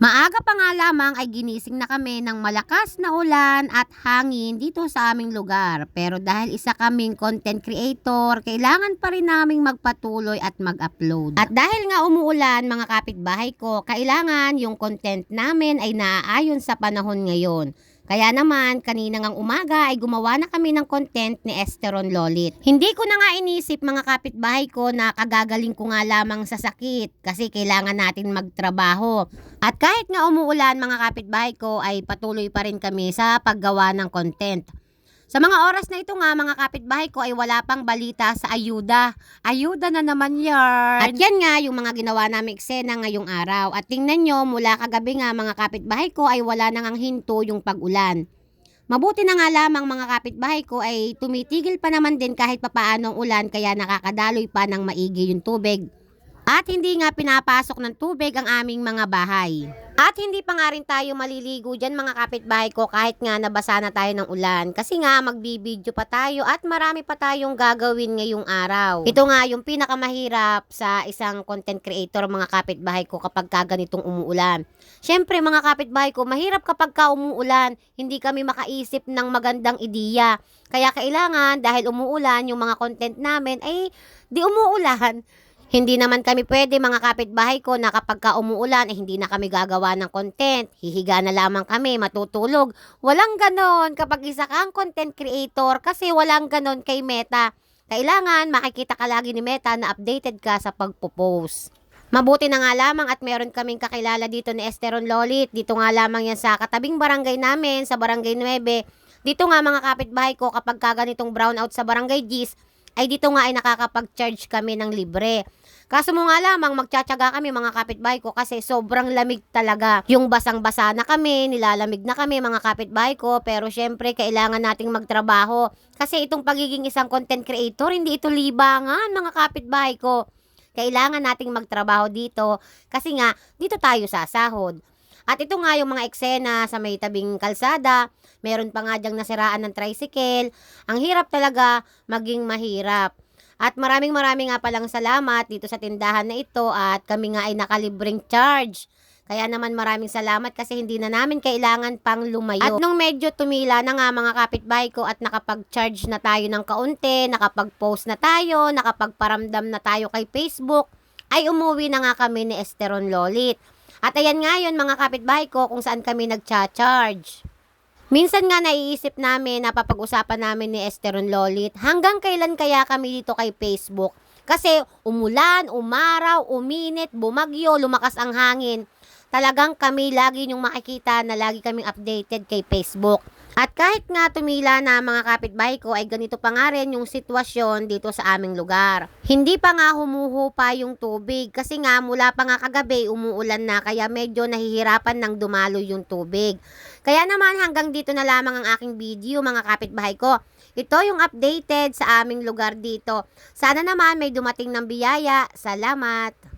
Maaga pa nga lamang ay ginising na kami ng malakas na ulan at hangin dito sa aming lugar. Pero dahil isa kaming content creator, kailangan pa rin naming magpatuloy at mag-upload. At dahil nga umuulan mga kapitbahay ko, kailangan yung content namin ay naaayon sa panahon ngayon. Kaya naman, kanina ngang umaga ay gumawa na kami ng content ni Esteron Lolit. Hindi ko na nga inisip mga kapitbahay ko na kagagaling ko nga lamang sa sakit kasi kailangan natin magtrabaho. At kahit nga umuulan mga kapitbahay ko ay patuloy pa rin kami sa paggawa ng content. Sa mga oras na ito nga mga kapitbahay ko ay wala pang balita sa ayuda. Ayuda na naman yan. At yan nga yung mga ginawa namin eksena ngayong araw. At tingnan nyo mula kagabi nga mga kapitbahay ko ay wala nang hinto yung pag-ulan. Mabuti na nga lamang mga kapitbahay ko ay tumitigil pa naman din kahit papaano ang ulan kaya nakakadaloy pa ng maigi yung tubig. At hindi nga pinapasok ng tubig ang aming mga bahay. At hindi pa nga rin tayo maliligo dyan mga kapitbahay ko kahit nga nabasa na tayo ng ulan. Kasi nga magbibideo pa tayo at marami pa tayong gagawin ngayong araw. Ito nga yung pinakamahirap sa isang content creator mga kapitbahay ko kapag ganitong umuulan. Syempre mga kapitbahay ko, mahirap kapag umuulan, hindi kami makaisip ng magandang ideya. Kaya kailangan dahil umuulan yung mga content namin ay di umuulan. Hindi naman kami pwede mga kapitbahay ko na kapag umuulan hindi na kami gagawa ng content. Hihiga na lamang kami, matutulog. Walang ganon kapag isa kang content creator kasi walang ganon kay Meta. Kailangan makikita ka lagi ni Meta na updated ka sa pagpo-post. Mabuti na nga lamang at meron kaming kakilala dito ni Esteron Lolit. Dito nga lamang yan sa katabing barangay namin, sa Barangay 9. Dito nga mga kapitbahay ko kapag ganitong brownout sa Barangay Gis, ay dito nga ay nakakapag-charge kami ng libre. Kaso mo nga lamang magtsatsaga kami mga kapitbahay ko kasi sobrang lamig talaga. Yung basang-basa na kami, nilalamig na kami mga kapitbahay ko. Pero syempre kailangan nating magtrabaho. Kasi itong pagiging isang content creator, hindi ito libangan mga kapitbahay ko. Kailangan nating magtrabaho dito kasi nga dito tayo sasahod. At ito nga yung mga eksena sa may tabing kalsada. Meron pa nga dyang nasiraan ng tricycle. Ang hirap talaga maging mahirap. At maraming nga palang salamat dito sa tindahan na ito at kami nga ay nakalibreng charge. Kaya naman maraming salamat kasi hindi na namin kailangan pang lumayo. At nung medyo tumila na nga mga kapitbahay ko at nakapag-charge na tayo ng kaunti, nakapag-post na tayo, nakapagparamdam na tayo kay Facebook, ay umuwi na nga kami ni Esteron Lolit. At ayan nga yun mga kapitbahay ko kung saan kami nagcha-charge. Minsan nga naiisip namin, napapag-usapan namin ni Esteron Lolit, hanggang kailan kaya kami dito kay Facebook? Kasi umulan, umaraw, uminit, bumagyo, lumakas ang hangin. Talagang kami lagi yung makikita na lagi kaming updated kay Facebook. At kahit nga tumila na mga kapitbahay ko ay ganito pa nga rin yung sitwasyon dito sa aming lugar. Hindi pa nga humuhupa yung tubig kasi nga mula pa nga kagabi umuulan na kaya medyo nahihirapan ng dumalo yung tubig. Kaya naman hanggang dito na lamang ang aking video mga kapitbahay ko. Ito yung updated sa aming lugar dito. Sana naman may dumating ng biyaya. Salamat!